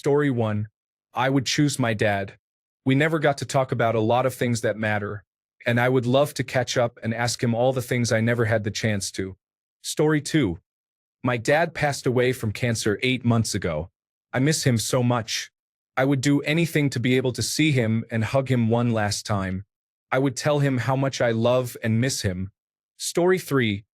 Story 1. I would choose my dad. We never got to talk about a lot of things that matter, and I would love to catch up and ask him all the things I never had the chance to. Story 2. My dad passed away from cancer 8 months ago. I miss him so much. I would do anything to be able to see him and hug him one last time. I would tell him how much I love and miss him. Story 3.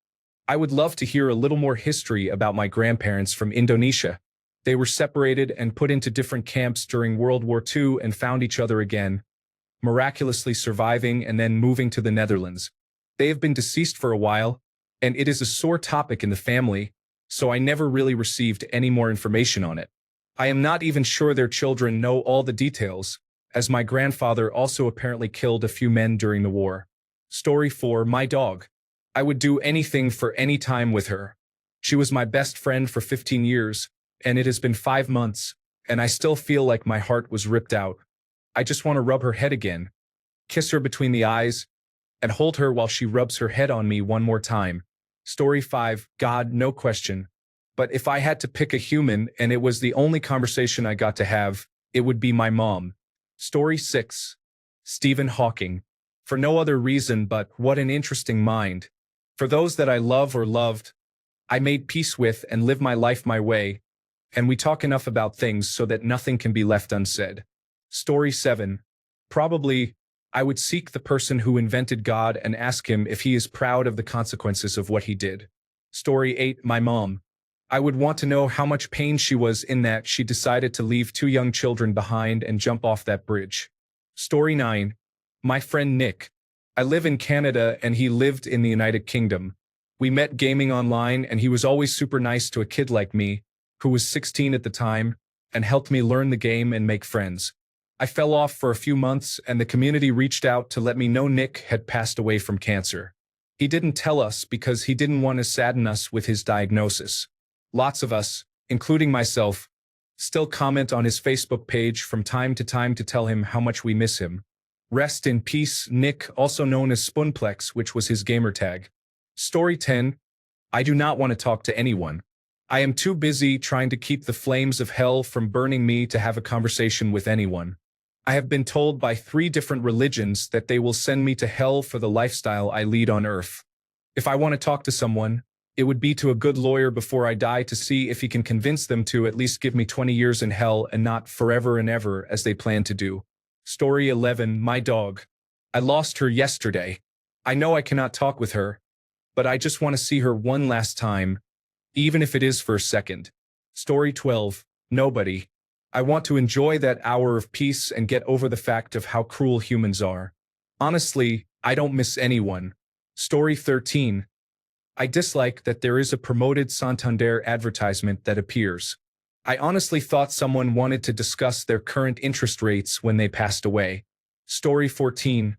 I would love to hear a little more history about my grandparents from Indonesia. They were separated and put into different camps during World War II and found each other again, miraculously surviving and then moving to the Netherlands. They have been deceased for a while, and it is a sore topic in the family, so I never really received any more information on it. I am not even sure their children know all the details, as my grandfather also apparently killed a few men during the war. Story 4. My dog. I would do anything for any time with her. She was my best friend for 15 years, and it has been 5 months, and I still feel like my heart was ripped out. I just want to rub her head again, kiss her between the eyes, and hold her while she rubs her head on me one more time. Story 5. God, no question. But if I had to pick a human and it was the only conversation I got to have, it would be my mom. Story 6. Stephen Hawking. For no other reason but what an interesting mind. For those that I love or loved, I made peace with and live my life my way, and we talk enough about things so that nothing can be left unsaid. Story 7. Probably, I would seek the person who invented God and ask him if he is proud of the consequences of what he did. Story 8. My mom. I would want to know how much pain she was in that she decided to leave 2 young children behind and jump off that bridge. Story 9. My friend Nick. I live in Canada and he lived in the United Kingdom. We met gaming online and he was always super nice to a kid like me, who was 16 at the time, and helped me learn the game and make friends. I fell off for a few months and the community reached out to let me know Nick had passed away from cancer. He didn't tell us because he didn't want to sadden us with his diagnosis. Lots of us, including myself, still comment on his Facebook page from time to time to tell him how much we miss him. Rest in peace, Nick, also known as Spunplex, which was his gamer tag. Story 10. I do not want to talk to anyone. I am too busy trying to keep the flames of hell from burning me to have a conversation with anyone. I have been told by 3 different religions that they will send me to hell for the lifestyle I lead on earth. If I want to talk to someone, it would be to a good lawyer before I die to see if he can convince them to at least give me 20 years in hell and not forever and ever as they plan to do. Story 11. My dog. I lost her yesterday. I know I cannot talk with her, but I just want to see her one last time, even if it is for a second. Story 12. Nobody. I want to enjoy that hour of peace and get over the fact of how cruel humans are. Honestly, I don't miss anyone. Story 13. I dislike that there is a promoted Santander advertisement that appears. I honestly thought someone wanted to discuss their current interest rates when they passed away. Story 14.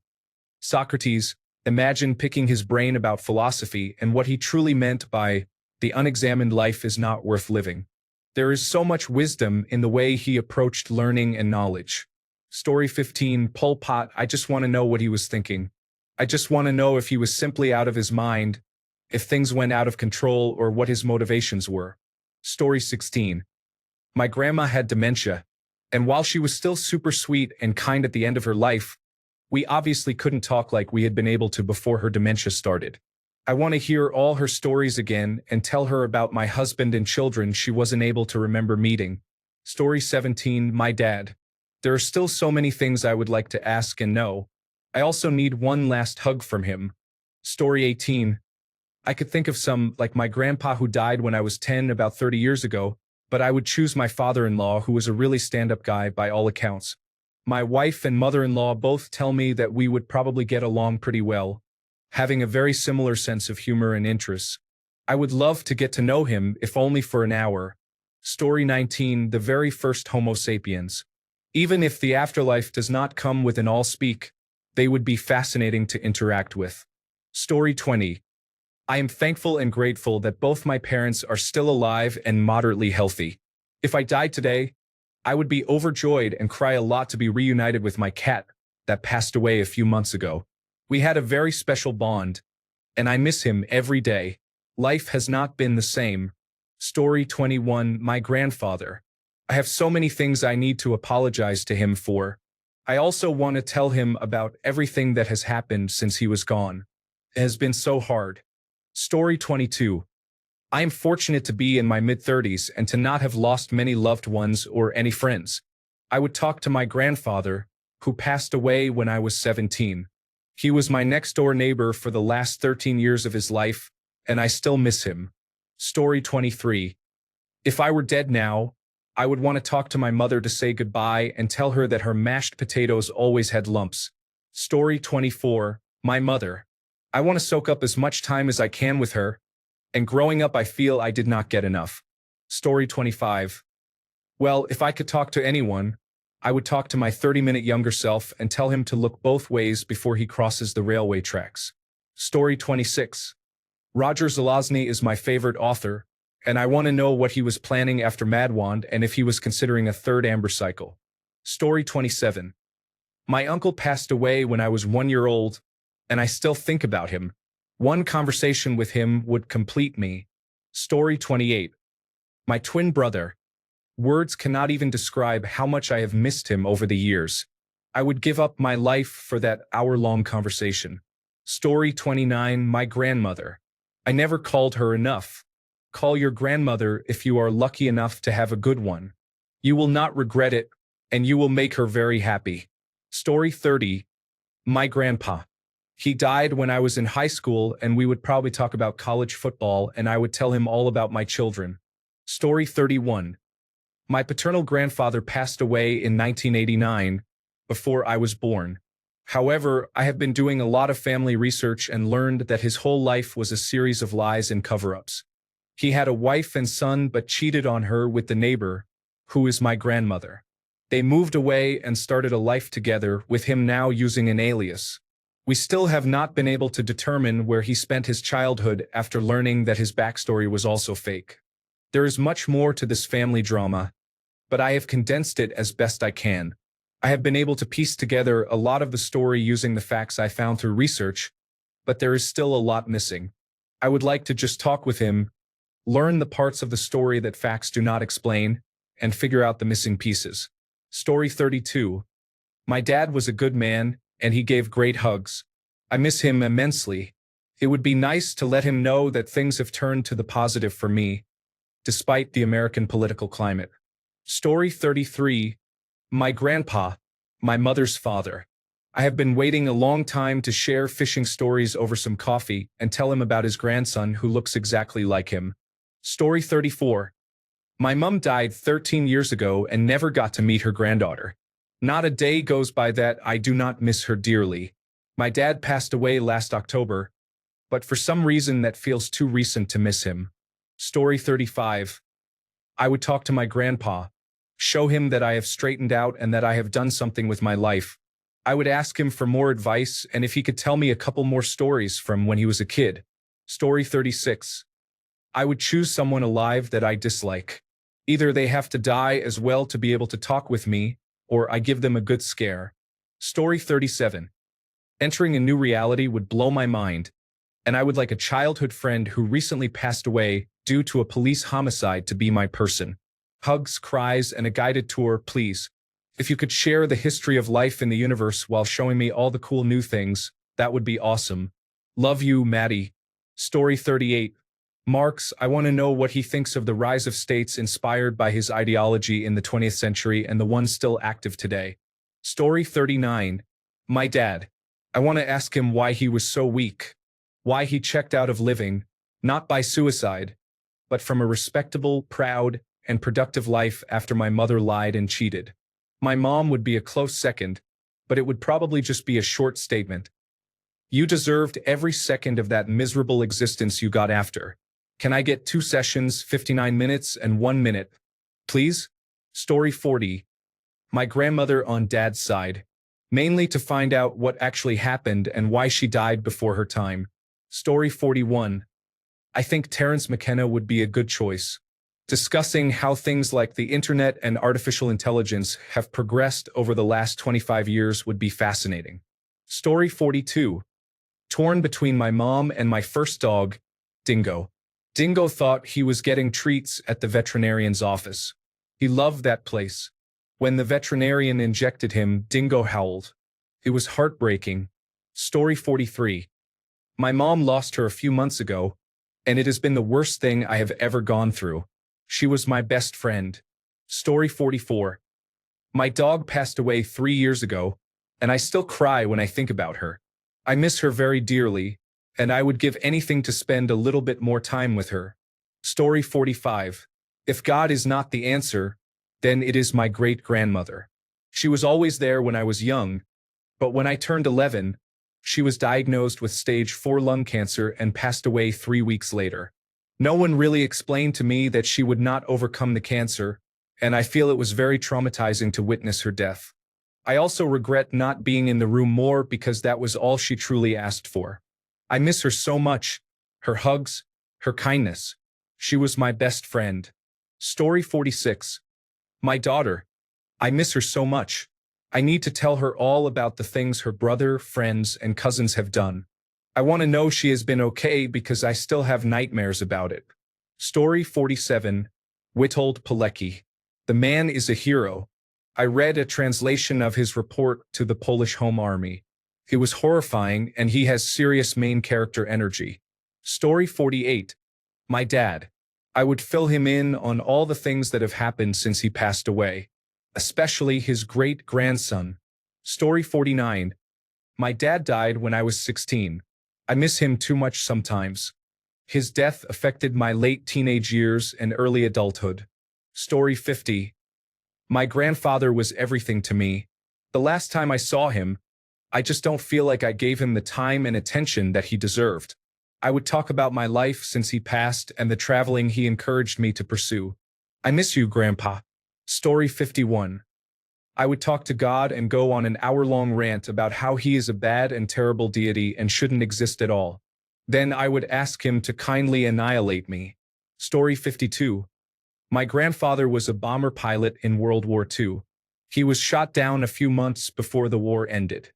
Socrates. Imagine picking his brain about philosophy and what he truly meant by, the unexamined life is not worth living. There is so much wisdom in the way he approached learning and knowledge. Story 15. Pol Pot. I just want to know what he was thinking. I just want to know if he was simply out of his mind, if things went out of control, or what his motivations were. Story 16. My grandma had dementia, and while she was still super sweet and kind at the end of her life, we obviously couldn't talk like we had been able to before her dementia started. I want to hear all her stories again and tell her about my husband and children she wasn't able to remember meeting. Story 17. My dad. There are still so many things I would like to ask and know. I also need one last hug from him. Story 18. I could think of some, like my grandpa who died when I was 10 about 30 years ago, but I would choose my father-in-law who was a really stand-up guy by all accounts. My wife and mother-in-law both tell me that we would probably get along pretty well, having a very similar sense of humor and interests. I would love to get to know him, if only for an hour. Story 19. The very first Homo sapiens. Even if the afterlife does not come with an all-speak, they would be fascinating to interact with. Story 20. I am thankful and grateful that both my parents are still alive and moderately healthy. If I died today, I would be overjoyed and cry a lot to be reunited with my cat that passed away a few months ago. We had a very special bond, and I miss him every day. Life has not been the same. Story 21. My grandfather. I have so many things I need to apologize to him for. I also want to tell him about everything that has happened since he was gone. It has been so hard. Story 22. I am fortunate to be in my mid-30s and to not have lost many loved ones or any friends. I would talk to my grandfather, who passed away when I was 17. He was my next-door neighbor for the last 13 years of his life, and I still miss him. Story 23. If I were dead now, I would want to talk to my mother to say goodbye and tell her that her mashed potatoes always had lumps. Story 24. My mother. I want to soak up as much time as I can with her, and growing up I feel I did not get enough. Story 25. Well, if I could talk to anyone, I would talk to my 30-minute younger self and tell him to look both ways before he crosses the railway tracks. Story 26. Roger Zelazny is my favorite author, and I want to know what he was planning after Madwand and if he was considering a third Amber cycle. Story 27. My uncle passed away when I was 1 year old, and I still think about him. One conversation with him would complete me. Story 28. My twin brother. Words cannot even describe how much I have missed him over the years. I would give up my life for that hour-long conversation. Story 29. My grandmother. I never called her enough. Call your grandmother if you are lucky enough to have a good one. You will not regret it, and you will make her very happy. Story 30. My grandpa. He died when I was in high school, and we would probably talk about college football, and I would tell him all about my children. Story 31. My paternal grandfather passed away in 1989, before I was born. However, I have been doing a lot of family research and learned that his whole life was a series of lies and cover-ups. He had a wife and son but cheated on her with the neighbor, who is my grandmother. They moved away and started a life together, with him now using an alias. We still have not been able to determine where he spent his childhood after learning that his backstory was also fake. There is much more to this family drama, but I have condensed it as best I can. I have been able to piece together a lot of the story using the facts I found through research, but there is still a lot missing. I would like to just talk with him, learn the parts of the story that facts do not explain, and figure out the missing pieces. Story 32. My dad was a good man, and he gave great hugs. I miss him immensely. It would be nice to let him know that things have turned to the positive for me, despite the American political climate. Story 33. My grandpa, my mother's father. I have been waiting a long time to share fishing stories over some coffee and tell him about his grandson who looks exactly like him. Story 34. My mum died 13 years ago and never got to meet her granddaughter. Not a day goes by that I do not miss her dearly. My dad passed away last October, but for some reason that feels too recent to miss him. Story 35. I would talk to my grandpa, show him that I have straightened out and that I have done something with my life. I would ask him for more advice and if he could tell me a couple more stories from when he was a kid. Story 36. I would choose someone alive that I dislike. Either they have to die as well to be able to talk with me, or I give them a good scare. Story 37. Entering a new reality would blow my mind, and I would like a childhood friend who recently passed away due to a police homicide to be my person. Hugs, cries, and a guided tour, please. If you could share the history of life in the universe while showing me all the cool new things, that would be awesome. Love you, Maddie. Story 38. Marx, I want to know what he thinks of the rise of states inspired by his ideology in the 20th century and the ones still active today. Story 39. My dad. I want to ask him why he was so weak. Why he checked out of living, not by suicide, but from a respectable, proud, and productive life after my mother lied and cheated. My mom would be a close second, but it would probably just be a short statement. You deserved every second of that miserable existence you got after. Can I get 2 sessions, 59 minutes, and 1 minute? Please? Story 40. My grandmother on dad's side. Mainly to find out what actually happened and why she died before her time. Story 41. I think Terence McKenna would be a good choice. Discussing how things like the internet and artificial intelligence have progressed over the last 25 years would be fascinating. Story 42. Torn between my mom and my first dog, Dingo. Dingo thought he was getting treats at the veterinarian's office. He loved that place. When the veterinarian injected him, Dingo howled. It was heartbreaking. Story 43. My mom lost her a few months ago, and it has been the worst thing I have ever gone through. She was my best friend. Story 44. My dog passed away 3 years ago, and I still cry when I think about her. I miss her very dearly, and I would give anything to spend a little bit more time with her. Story 45. If God is not the answer, then it is my great-grandmother. She was always there when I was young, but when I turned 11, she was diagnosed with stage 4 lung cancer and passed away 3 weeks later. No one really explained to me that she would not overcome the cancer, and I feel it was very traumatizing to witness her death. I also regret not being in the room more because that was all she truly asked for. I miss her so much, her hugs, her kindness. She was my best friend. Story 46. My daughter. I miss her so much. I need to tell her all about the things her brother, friends, and cousins have done. I want to know she has been okay because I still have nightmares about it. Story 47. Witold Pilecki. The man is a hero. I read a translation of his report to the Polish Home Army. It was horrifying, and he has serious main character energy. Story 48. My dad. I would fill him in on all the things that have happened since he passed away, especially his great-grandson. Story 49. My dad died when I was 16. I miss him too much sometimes. His death affected my late teenage years and early adulthood. Story 50. My grandfather was everything to me. The last time I saw him, I just don't feel like I gave him the time and attention that he deserved. I would talk about my life since he passed and the traveling he encouraged me to pursue. I miss you, Grandpa. Story 51. I would talk to God and go on an hour-long rant about how he is a bad and terrible deity and shouldn't exist at all. Then I would ask him to kindly annihilate me. Story 52. My grandfather was a bomber pilot in World War II. He was shot down a few months before the war ended.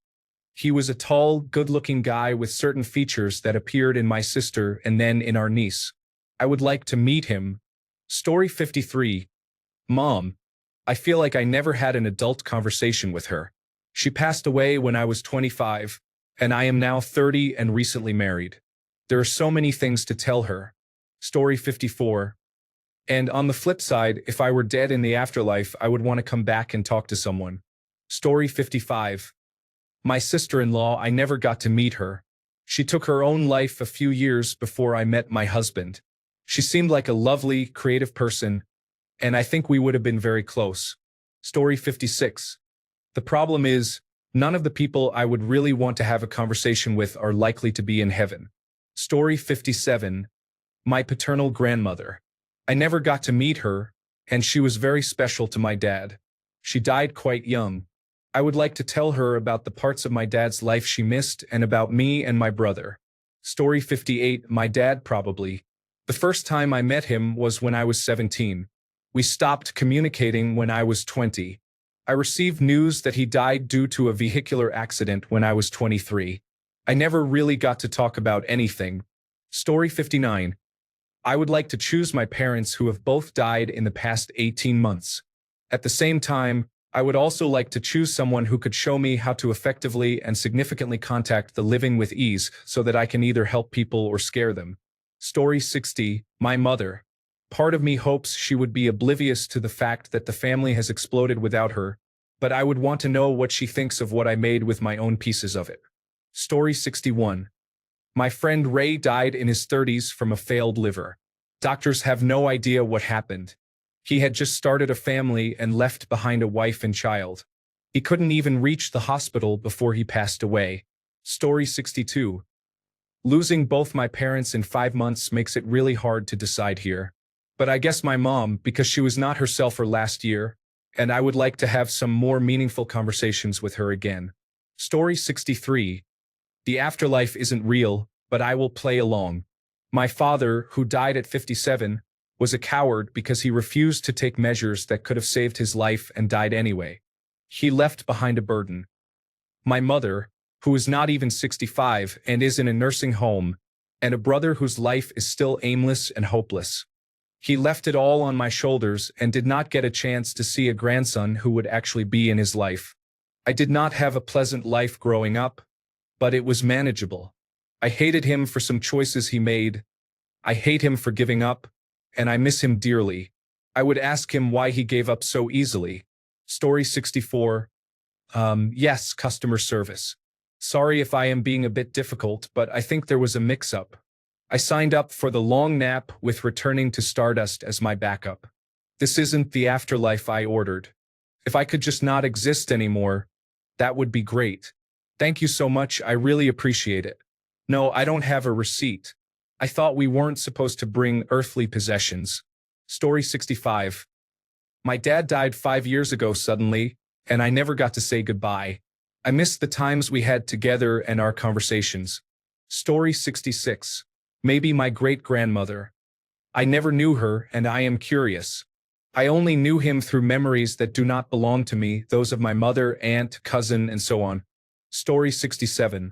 He was a tall, good-looking guy with certain features that appeared in my sister and then in our niece. I would like to meet him. Story 53. Mom. I feel like I never had an adult conversation with her. She passed away when I was 25, and I am now 30 and recently married. There are so many things to tell her. Story 54. And on the flip side, if I were dead in the afterlife, I would want to come back and talk to someone. Story 55. My sister-in-law, I never got to meet her. She took her own life a few years before I met my husband. She seemed like a lovely, creative person, and I think we would have been very close. Story 56. The problem is, none of the people I would really want to have a conversation with are likely to be in heaven. Story 57. My paternal grandmother. I never got to meet her, and she was very special to my dad. She died quite young. I would like to tell her about the parts of my dad's life she missed and about me and my brother. Story 58. My dad probably. The first time I met him was when I was 17. We stopped communicating when I was 20. I received news that he died due to a vehicular accident when I was 23. I never really got to talk about anything. Story 59. I would like to choose my parents who have both died in the past 18 months. At the same time, I would also like to choose someone who could show me how to effectively and significantly contact the living with ease so that I can either help people or scare them. Story 60. My mother. Part of me hopes she would be oblivious to the fact that the family has exploded without her, but I would want to know what she thinks of what I made with my own pieces of it. Story 61. My friend Ray died in his 30s from a failed liver. Doctors have no idea what happened. He had just started a family and left behind a wife and child. He couldn't even reach the hospital before he passed away. Story 62. Losing both my parents in 5 months makes it really hard to decide here. But I guess my mom, because she was not herself for last year, and I would like to have some more meaningful conversations with her again. Story 63. The afterlife isn't real, but I will play along. My father, who died at 57, was a coward because he refused to take measures that could have saved his life and died anyway. He left behind a burden. My mother, who is not even 65 and is in a nursing home, and a brother whose life is still aimless and hopeless. He left it all on my shoulders and did not get a chance to see a grandson who would actually be in his life. I did not have a pleasant life growing up, but it was manageable. I hated him for some choices he made. I hate him for giving up, and I miss him dearly. I would ask him why he gave up so easily. Story 64. Yes, customer service. Sorry if I am being a bit difficult, but I think there was a mix-up. I signed up for the long nap with returning to Stardust as my backup. This isn't the afterlife I ordered. If I could just not exist anymore, that would be great. Thank you so much, I really appreciate it. No, I don't have a receipt. I thought we weren't supposed to bring earthly possessions. Story 65. My dad died 5 years ago suddenly, and I never got to say goodbye. I missed the times we had together and our conversations. Story 66. Maybe my great-grandmother. I never knew her, and I am curious. I only knew him through memories that do not belong to me, those of my mother, aunt, cousin, and so on. Story 67.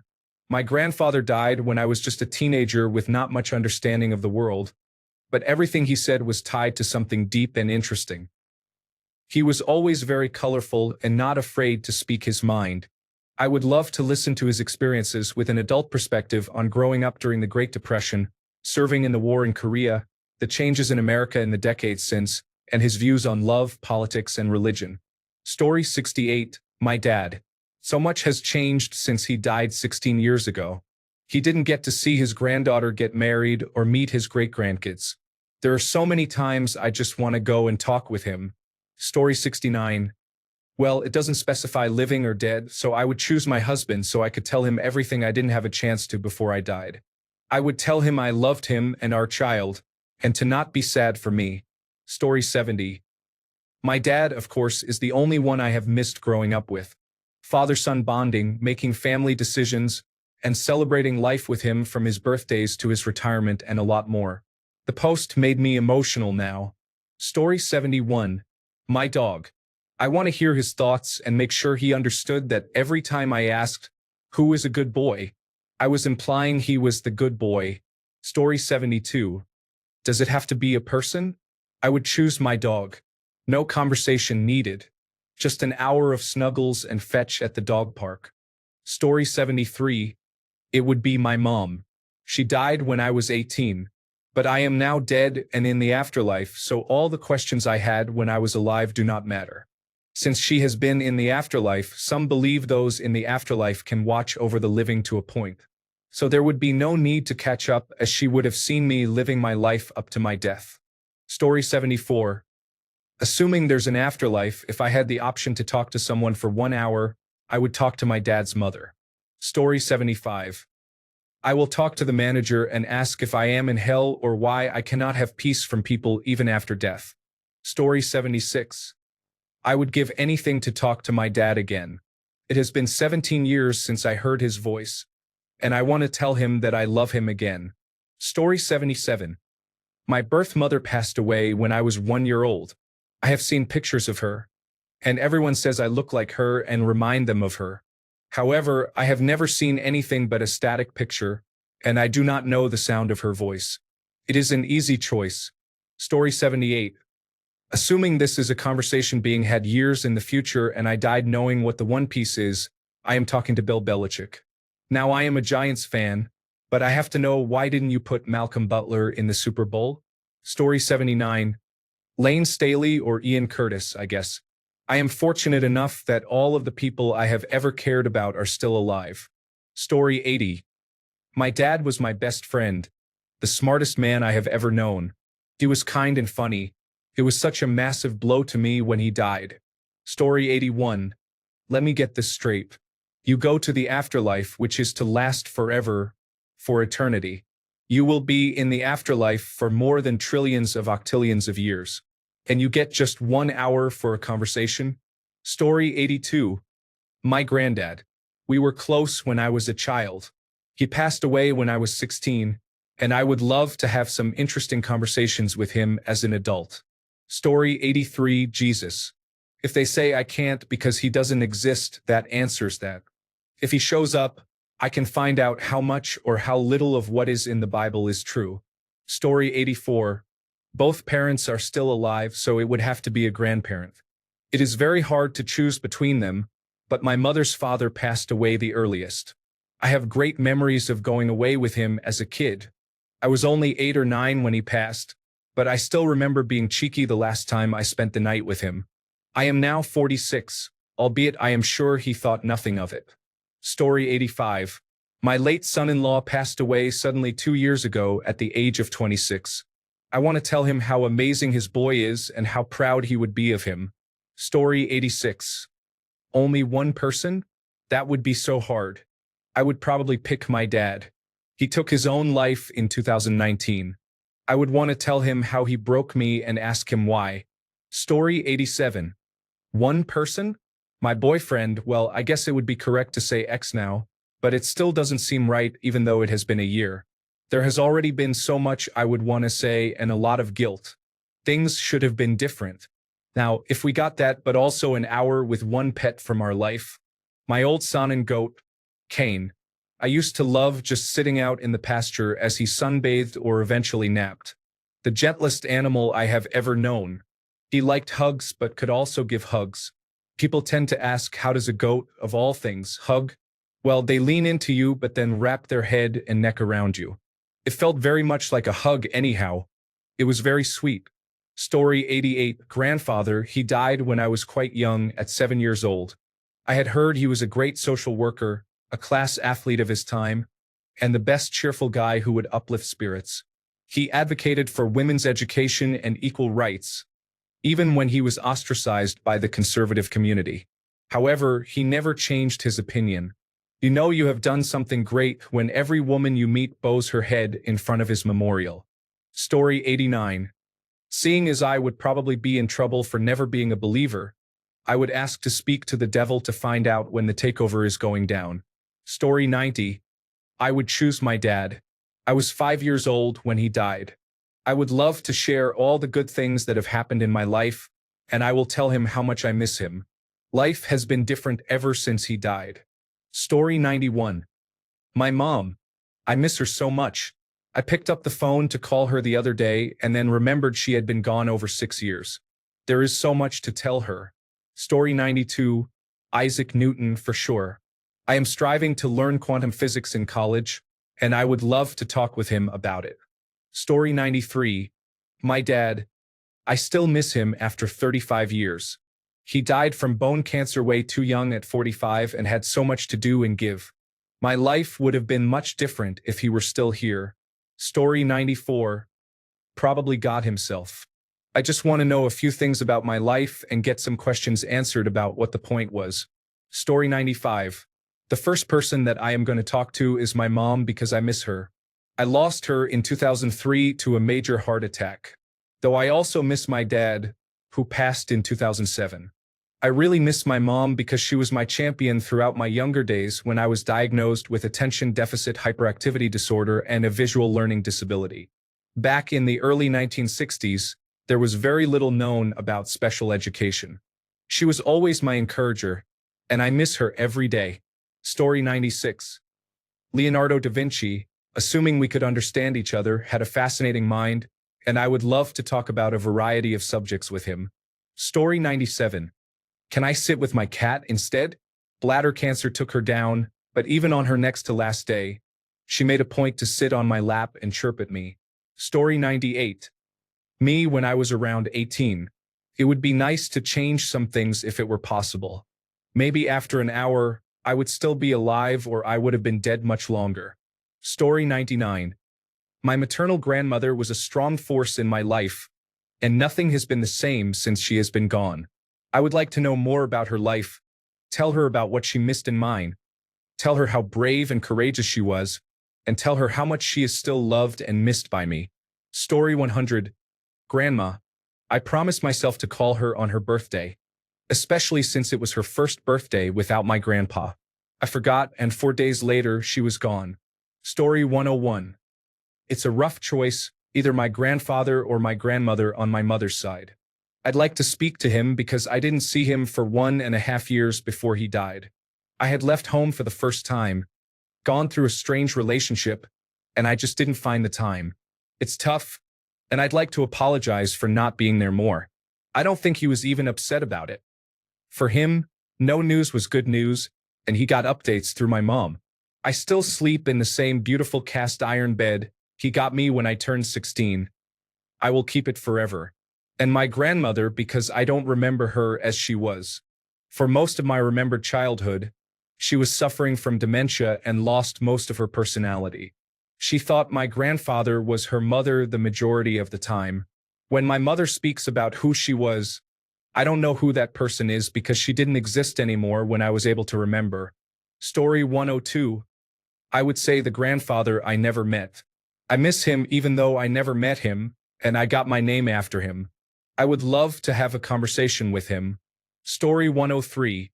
My grandfather died when I was just a teenager with not much understanding of the world, but everything he said was tied to something deep and interesting. He was always very colorful and not afraid to speak his mind. I would love to listen to his experiences with an adult perspective on growing up during the Great Depression, serving in the war in Korea, the changes in America in the decades since, and his views on love, politics, and religion. Story 68. My dad. So much has changed since he died 16 years ago. He didn't get to see his granddaughter get married or meet his great-grandkids. There are so many times I just want to go and talk with him. Story 69. Well, it doesn't specify living or dead, so I would choose my husband so I could tell him everything I didn't have a chance to before I died. I would tell him I loved him and our child, and to not be sad for me. Story 70. My dad, of course, is the only one I have missed growing up with. Father-son bonding, making family decisions, and celebrating life with him from his birthdays to his retirement and a lot more. The post made me emotional now. Story 71. My dog. I want to hear his thoughts and make sure he understood that every time I asked, "Who is a good boy?" I was implying he was the good boy. Story 72. Does it have to be a person? I would choose my dog. No conversation needed. Just an hour of snuggles and fetch at the dog park. Story 73. It would be my mom. She died when I was 18. But I am now dead and in the afterlife, so all the questions I had when I was alive do not matter. Since she has been in the afterlife, some believe those in the afterlife can watch over the living to a point. So there would be no need to catch up, as she would have seen me living my life up to my death. Story 74. Assuming there's an afterlife, if I had the option to talk to someone for 1 hour, I would talk to my dad's mother. Story 75. I will talk to the manager and ask if I am in hell or why I cannot have peace from people even after death. Story 76. I would give anything to talk to my dad again. It has been 17 years since I heard his voice, and I want to tell him that I love him again. Story 77. My birth mother passed away when I was 1 year old. I have seen pictures of her, and everyone says I look like her and remind them of her. However, I have never seen anything but a static picture, and I do not know the sound of her voice. It is an easy choice. Story 78. Assuming this is a conversation being had years in the future and I died knowing what the One Piece is, I am talking to Bill Belichick. Now I am a Giants fan, but I have to know, why didn't you put Malcolm Butler in the Super Bowl? Story 79. Lane Staley or Ian Curtis, I guess. I am fortunate enough that all of the people I have ever cared about are still alive. Story 80. My dad was my best friend, the smartest man I have ever known. He was kind and funny. It was such a massive blow to me when he died. Story 81. Let me get this straight. You go to the afterlife, which is to last forever, for eternity. You will be in the afterlife for more than trillions of octillions of years. And you get just 1 hour for a conversation? Story 82. My granddad. We were close when I was a child. He passed away when I was 16, and I would love to have some interesting conversations with him as an adult. Story 83. Jesus. If they say I can't because he doesn't exist, that answers that. If he shows up, I can find out how much or how little of what is in the Bible is true. Story 84. Both parents are still alive, so it would have to be a grandparent. It is very hard to choose between them, but my mother's father passed away the earliest. I have great memories of going away with him as a kid. I was only 8 or 9 when he passed, but I still remember being cheeky the last time I spent the night with him. I am now 46, albeit I am sure he thought nothing of it. Story 85. My late son-in-law passed away suddenly 2 years ago at the age of 26. I want to tell him how amazing his boy is and how proud he would be of him. Story 86. Only one person? That would be so hard. I would probably pick my dad. He took his own life in 2019. I would want to tell him how he broke me and ask him why. Story 87. One person? My boyfriend, well, I guess it would be correct to say ex now, but it still doesn't seem right even though it has been a year. There has already been so much I would want to say and a lot of guilt. Things should have been different. Now, if we got that but also an hour with one pet from our life. My old son and goat, Kane. I used to love just sitting out in the pasture as he sunbathed or eventually napped. The gentlest animal I have ever known. He liked hugs but could also give hugs. People tend to ask, how does a goat, of all things, hug? Well, they lean into you but then wrap their head and neck around you. It felt very much like a hug anyhow. It was very sweet. Story 88. Grandfather, he died when I was quite young, at 7 years old. I had heard he was a great social worker, a class athlete of his time, and the best cheerful guy who would uplift spirits. He advocated for women's education and equal rights, even when he was ostracized by the conservative community. However, he never changed his opinion. You know you have done something great when every woman you meet bows her head in front of his memorial. Story 89. Seeing as I would probably be in trouble for never being a believer, I would ask to speak to the devil to find out when the takeover is going down. Story 90. I would choose my dad. I was 5 years old when he died. I would love to share all the good things that have happened in my life, and I will tell him how much I miss him. Life has been different ever since he died. Story 91. My mom. I miss her so much. I picked up the phone to call her the other day and then remembered she had been gone over 6 years. There is so much to tell her. Story 92. Isaac Newton for sure. I am striving to learn quantum physics in college, and I would love to talk with him about it. Story 93. My dad. I still miss him after 35 years. He died from bone cancer way too young at 45 and had so much to do and give. My life would have been much different if he were still here. Story 94. Probably God himself. I just want to know a few things about my life and get some questions answered about what the point was. Story 95. The first person that I am going to talk to is my mom because I miss her. I lost her in 2003 to a major heart attack. Though I also miss my dad, who passed in 2007. I really miss my mom because she was my champion throughout my younger days when I was diagnosed with attention deficit hyperactivity disorder and a visual learning disability. Back in the early 1960s, there was very little known about special education. She was always my encourager, and I miss her every day. Story 96. Leonardo da Vinci, assuming we could understand each other, had a fascinating mind, and I would love to talk about a variety of subjects with him. Story 97. Can I sit with my cat instead? Bladder cancer took her down, but even on her next to last day, she made a point to sit on my lap and chirp at me. Story 98. Me when I was around 18. It would be nice to change some things if it were possible. Maybe after an hour, I would still be alive or I would have been dead much longer. Story 99. My maternal grandmother was a strong force in my life, and nothing has been the same since she has been gone. I would like to know more about her life, tell her about what she missed in mine, tell her how brave and courageous she was, and tell her how much she is still loved and missed by me. Story 100. Grandma. I promised myself to call her on her birthday, especially since it was her first birthday without my grandpa. I forgot, and 4 days later, she was gone. Story 101. It's a rough choice, either my grandfather or my grandmother on my mother's side. I'd like to speak to him because I didn't see him for 1.5 years before he died. I had left home for the first time, gone through a strange relationship, and I just didn't find the time. It's tough, and I'd like to apologize for not being there more. I don't think he was even upset about it. For him, no news was good news, and he got updates through my mom. I still sleep in the same beautiful cast iron bed he got me when I turned 16. I will keep it forever. And my grandmother, because I don't remember her as she was. For most of my remembered childhood, she was suffering from dementia and lost most of her personality. She thought my grandfather was her mother the majority of the time. When my mother speaks about who she was, I don't know who that person is because she didn't exist anymore when I was able to remember. Story 102. I would say the grandfather I never met. I miss him even though I never met him, and I got my name after him. I would love to have a conversation with him. Story 103.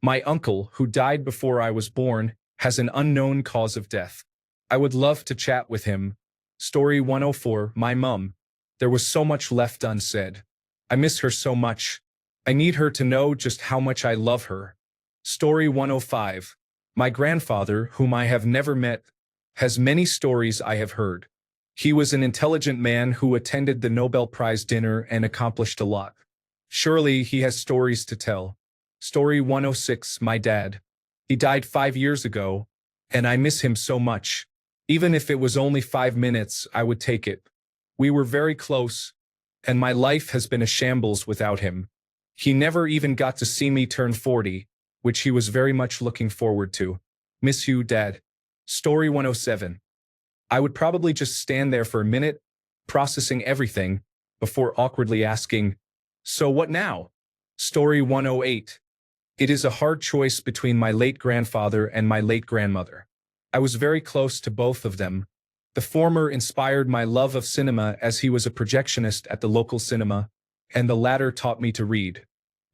My uncle, who died before I was born, has an unknown cause of death. I would love to chat with him. Story 104. My mum. There was so much left unsaid. I miss her so much. I need her to know just how much I love her. Story 105. My grandfather, whom I have never met, has many stories I have heard. He was an intelligent man who attended the Nobel Prize dinner and accomplished a lot. Surely he has stories to tell. Story 106. My dad. He died 5 years ago, and I miss him so much. Even if it was only 5 minutes, I would take it. We were very close, and my life has been a shambles without him. He never even got to see me turn 40, which he was very much looking forward to. Miss you, Dad. Story 107. I would probably just stand there for a minute, processing everything, before awkwardly asking, "So what now?" Story 108. It is a hard choice between my late grandfather and my late grandmother. I was very close to both of them. The former inspired my love of cinema as he was a projectionist at the local cinema, and the latter taught me to read.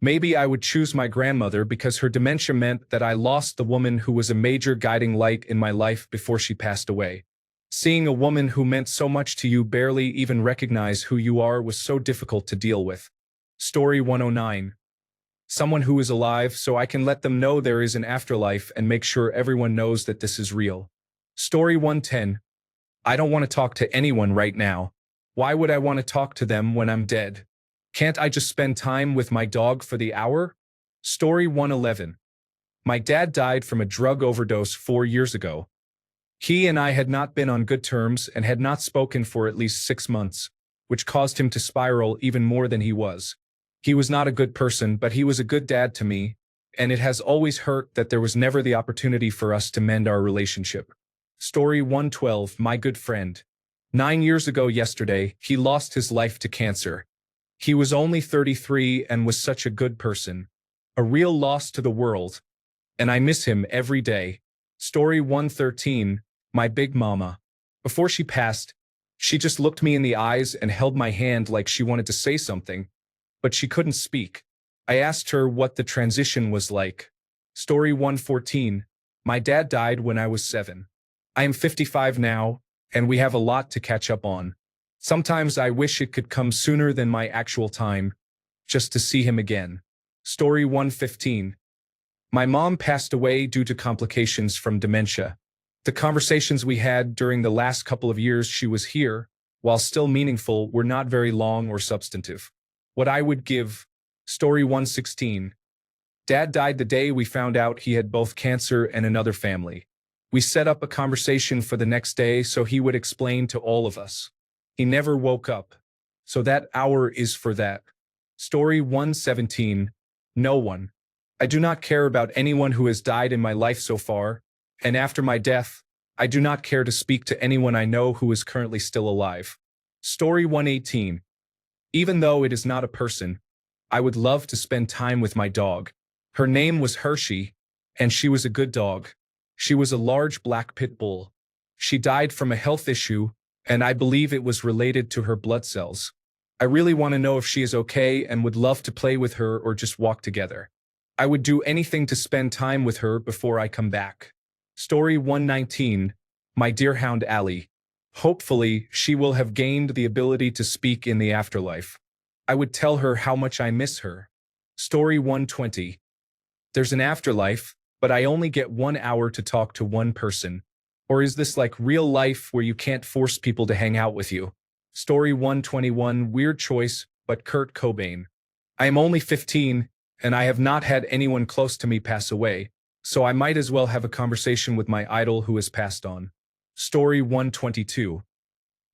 Maybe I would choose my grandmother because her dementia meant that I lost the woman who was a major guiding light in my life before she passed away. Seeing a woman who meant so much to you barely even recognize who you are was so difficult to deal with. Story 109. Someone who is alive so I can let them know there is an afterlife and make sure everyone knows that this is real. Story 110. I don't want to talk to anyone right now. Why would I want to talk to them when I'm dead? Can't I just spend time with my dog for the hour? Story 111. My dad died from a drug overdose 4 years ago. He and I had not been on good terms and had not spoken for at least 6 months, which caused him to spiral even more than he was. He was not a good person, but he was a good dad to me, and it has always hurt that there was never the opportunity for us to mend our relationship. Story 112. My good friend. 9 years ago yesterday, he lost his life to cancer. He was only 33 and was such a good person. A real loss to the world. And I miss him every day. Story 113. My big mama. Before she passed, she just looked me in the eyes and held my hand like she wanted to say something, but she couldn't speak. I asked her what the transition was like. Story 114. My dad died when I was 7. I am 55 now, and we have a lot to catch up on. Sometimes I wish it could come sooner than my actual time, just to see him again. Story 115. My mom passed away due to complications from dementia. The conversations we had during the last couple of years she was here, while still meaningful, were not very long or substantive. What I would give. Story 116. Dad died the day we found out he had both cancer and another family. We set up a conversation for the next day so he would explain to all of us. He never woke up. So that hour is for that. Story 117. No one. I do not care about anyone who has died in my life so far, and after my death, I do not care to speak to anyone I know who is currently still alive. Story 118. Even though it is not a person, I would love to spend time with my dog. Her name was Hershey, and she was a good dog. She was a large black pit bull. She died from a health issue, and I believe it was related to her blood cells. I really want to know if she is okay and would love to play with her or just walk together. I would do anything to spend time with her before I come back. Story 119. My dear hound Allie. Hopefully, she will have gained the ability to speak in the afterlife. I would tell her how much I miss her. Story 120. There's an afterlife, but I only get 1 hour to talk to one person. Or is this like real life where you can't force people to hang out with you? Story 121, weird choice, but Kurt Cobain. I am only 15, and I have not had anyone close to me pass away, so I might as well have a conversation with my idol who has passed on. Story 122.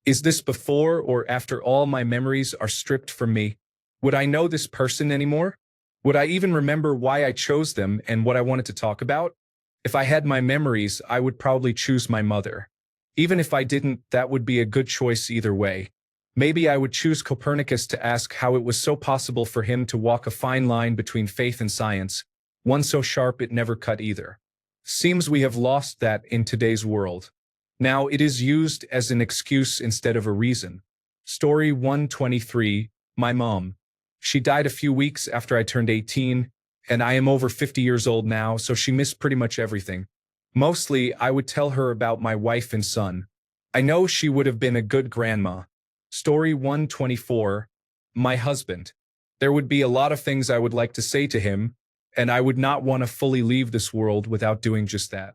Is this before or after all my memories are stripped from me? Would I know this person anymore? Would I even remember why I chose them and what I wanted to talk about? If I had my memories, I would probably choose my mother. Even if I didn't, that would be a good choice either way. Maybe I would choose Copernicus to ask how it was so possible for him to walk a fine line between faith and science, one so sharp it never cut either. Seems we have lost that in today's world. Now it is used as an excuse instead of a reason. Story 123, my mom. She died a few weeks after I turned 18, and I am over 50 years old now, so she missed pretty much everything. Mostly, I would tell her about my wife and son. I know she would have been a good grandma. Story 124, my husband. There would be a lot of things I would like to say to him, and I would not want to fully leave this world without doing just that.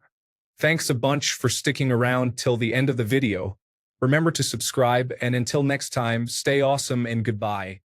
Thanks a bunch for sticking around till the end of the video. Remember to subscribe, and until next time, stay awesome and goodbye.